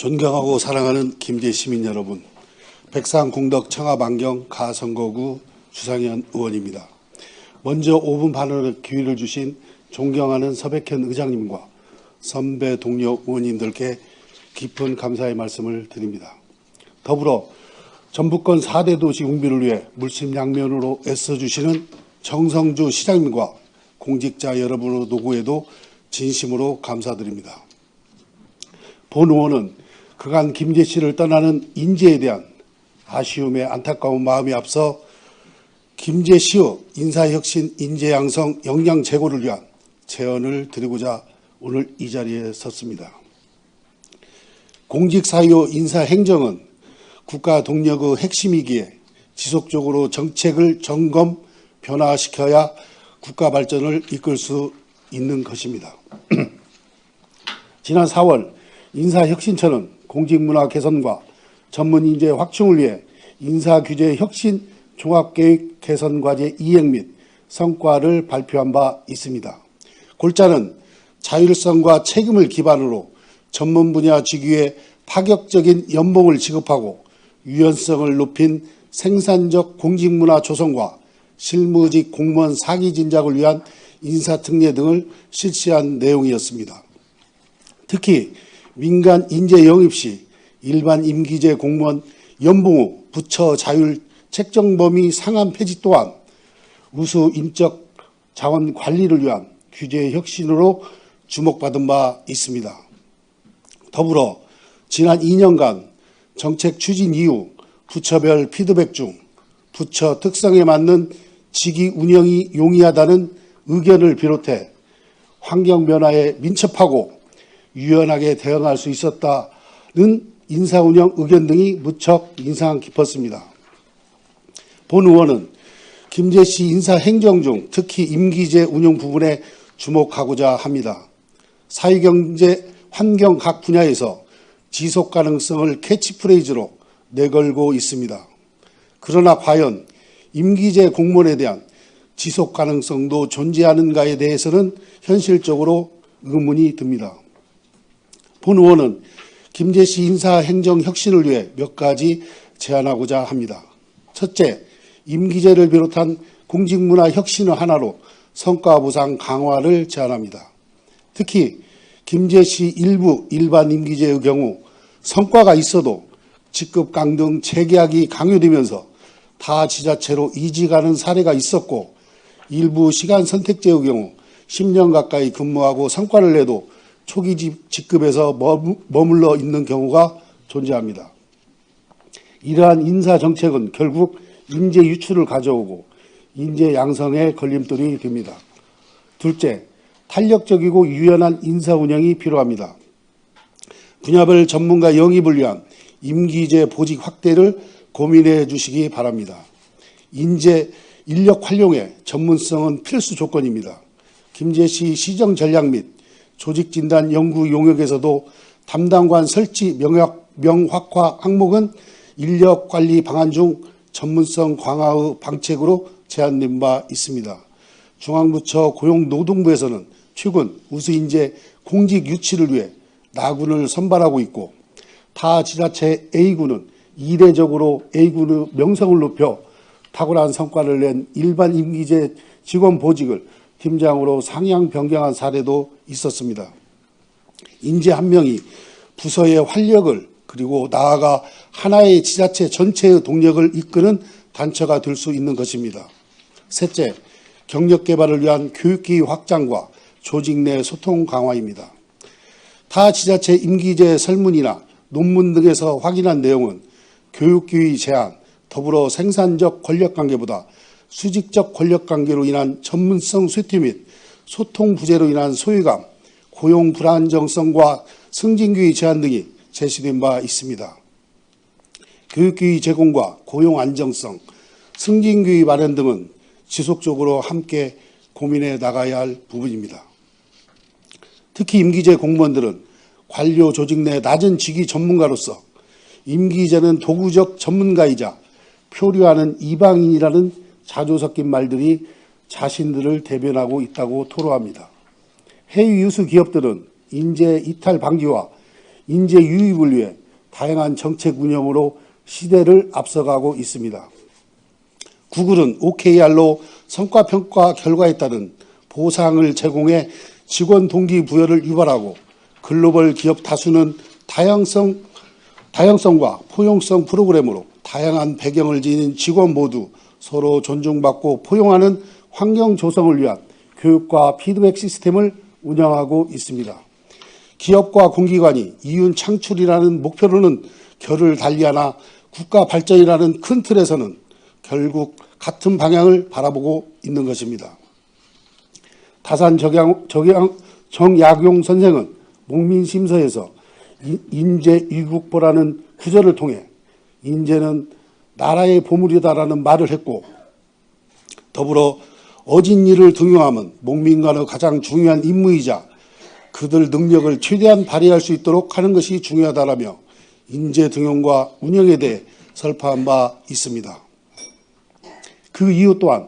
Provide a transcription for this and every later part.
존경하고 사랑하는 김제 시민 여러분, 백상공덕 청합안경 가선거구 주상현 의원입니다. 먼저 5분 발언의 기회를 주신 존경하는 서백현 의장님과 선배 동료 의원님들께 깊은 감사의 말씀을 드립니다. 더불어 전북권 4대 도시 웅비를 위해 물심양면으로 애써주시는 정성주 시장님과 공직자 여러분의 노고에도 진심으로 감사드립니다. 본 의원은 그간 김제 씨를 떠나는 인재에 대한 아쉬움에 안타까운 마음이 앞서 김제 씨의 인사혁신, 인재양성, 역량 제고를 위한 제언을 드리고자 오늘 이 자리에 섰습니다. 공직사유 인사행정은 국가 동력의 핵심이기에 지속적으로 정책을 점검, 변화시켜야 국가 발전을 이끌 수 있는 것입니다. 지난 4월 인사혁신처는 공직문화 개선과 전문인재 확충을 위해 인사규제 혁신 종합계획 개선과제 이행 및 성과를 발표한 바 있습니다. 골자는 자율성과 책임을 기반으로 전문 분야 직위에 파격적인 연봉을 지급하고 유연성을 높인 생산적 공직문화 조성과 실무직 공무원 사기 진작을 위한 인사특례 등을 실시한 내용이었습니다. 특히 민간 인재 영입 시 일반 임기제 공무원 연봉 후 부처 자율 책정 범위 상한 폐지 또한 우수 인적 자원 관리를 위한 규제 혁신으로 주목받은 바 있습니다. 더불어 지난 2년간 정책 추진 이후 부처별 피드백 중 부처 특성에 맞는 직위 운영이 용이하다는 의견을 비롯해 환경 변화에 민첩하고 유연하게 대응할 수 있었다는 인사운영 의견 등이 무척 인상 깊었습니다. 본 의원은 김제 씨 인사행정 중 특히 임기제 운영 부분에 주목하고자 합니다. 사회경제 환경 각 분야에서 지속 가능성을 캐치프레이즈로 내걸고 있습니다. 그러나 과연 임기제 공무원에 대한 지속 가능성도 존재하는가에 대해서는 현실적으로 의문이 듭니다. 본 의원은 김제 씨 인사행정 혁신을 위해 몇 가지 제안하고자 합니다. 첫째, 임기제를 비롯한 공직문화 혁신의 하나로 성과보상 강화를 제안합니다. 특히 김제 씨 일부 일반 임기제의 경우 성과가 있어도 직급 강등 재계약이 강요되면서 타 지자체로 이직하는 사례가 있었고 일부 시간 선택제의 경우 10년 가까이 근무하고 성과를 내도 초기 직급에서 머물러 있는 경우가 존재합니다. 이러한 인사정책은 결국 인재 유출을 가져오고 인재 양성에 걸림돌이 됩니다. 둘째, 탄력적이고 유연한 인사 운영이 필요합니다. 분야별 전문가 영입을 위한 임기제 보직 확대를 고민해 주시기 바랍니다. 인력 활용에 전문성은 필수 조건입니다. 김제 씨 시정 전략 및 조직 진단 연구 용역에서도 담당관 설치 명확화 항목은 인력 관리 방안 중 전문성 강화의 방책으로 제안된 바 있습니다. 중앙부처 고용노동부에서는 최근 우수인재 공직 유치를 위해 나군을 선발하고 있고 타 지자체 A군은 이례적으로 A군의 명성을 높여 탁월한 성과를 낸 일반 임기제 직원 보직을 팀장으로 상향 변경한 사례도 있었습니다. 인재 한 명이 부서의 활력을 그리고 나아가 하나의 지자체 전체의 동력을 이끄는 단처가 될 수 있는 것입니다. 셋째, 경력 개발을 위한 교육기회 확장과 조직 내 소통 강화입니다. 타 지자체 임기제 설문이나 논문 등에서 확인한 내용은 교육기회 제한, 더불어 생산적 권력관계보다 수직적 권력관계로 인한 전문성 쇠퇴 및 소통 부재로 인한 소외감, 고용 불안정성과 승진기회 제한 등이 제시된 바 있습니다. 교육기회 제공과 고용 안정성, 승진기회 마련 등은 지속적으로 함께 고민해 나가야 할 부분입니다. 특히 임기제 공무원들은 관료 조직 내 낮은 직위 전문가로서 임기제는 도구적 전문가이자 표류하는 이방인이라는 자주 섞인 말들이 자신들을 대변하고 있다고 토로합니다. 해외 유수 기업들은 인재 이탈 방지와 인재 유입을 위해 다양한 정책 운영으로 시대를 앞서가고 있습니다. 구글은 OKR로 성과평가 결과에 따른 보상을 제공해 직원 동기부여를 유발하고 글로벌 기업 다수는 다양성과 포용성 프로그램으로 다양한 배경을 지닌 직원 모두 서로 존중받고 포용하는 환경 조성을 위한 교육과 피드백 시스템을 운영하고 있습니다. 기업과 공기관이 이윤 창출이라는 목표로는 결을 달리하나 국가 발전이라는 큰 틀에서는 결국 같은 방향을 바라보고 있는 것입니다. 다산 정약용 선생은 목민심서에서 인재유국보라는 구절을 통해 인재는 나라의 보물이다라는 말을 했고, 더불어 어진 이를 등용함은 목민간의 가장 중요한 임무이자 그들 능력을 최대한 발휘할 수 있도록 하는 것이 중요하다라며 인재 등용과 운영에 대해 설파한 바 있습니다. 그 이유 또한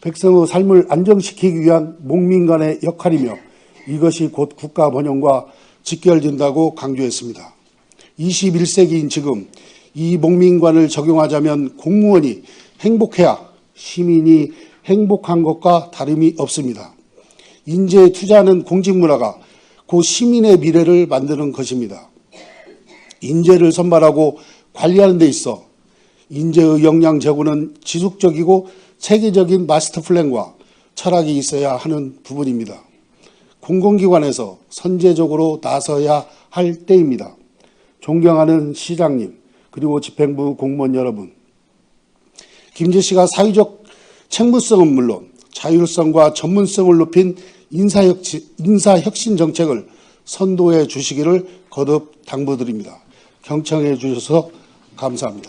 백성의 삶을 안정시키기 위한 목민간의 역할이며 이것이 곧 국가 번영과 직결된다고 강조했습니다. 21세기인 지금 이 목민관을 적용하자면 공무원이 행복해야 시민이 행복한 것과 다름이 없습니다. 인재에 투자하는 공직문화가 곧 시민의 미래를 만드는 것입니다. 인재를 선발하고 관리하는 데 있어 인재의 역량 제고는 지속적이고 체계적인 마스터 플랜과 철학이 있어야 하는 부분입니다. 공공기관에서 선제적으로 나서야 할 때입니다. 존경하는 시장님, 그리고 집행부 공무원 여러분, 김제시가 사회적 책무성은 물론 자율성과 전문성을 높인 인사혁신 정책을 선도해 주시기를 거듭 당부드립니다. 경청해 주셔서 감사합니다.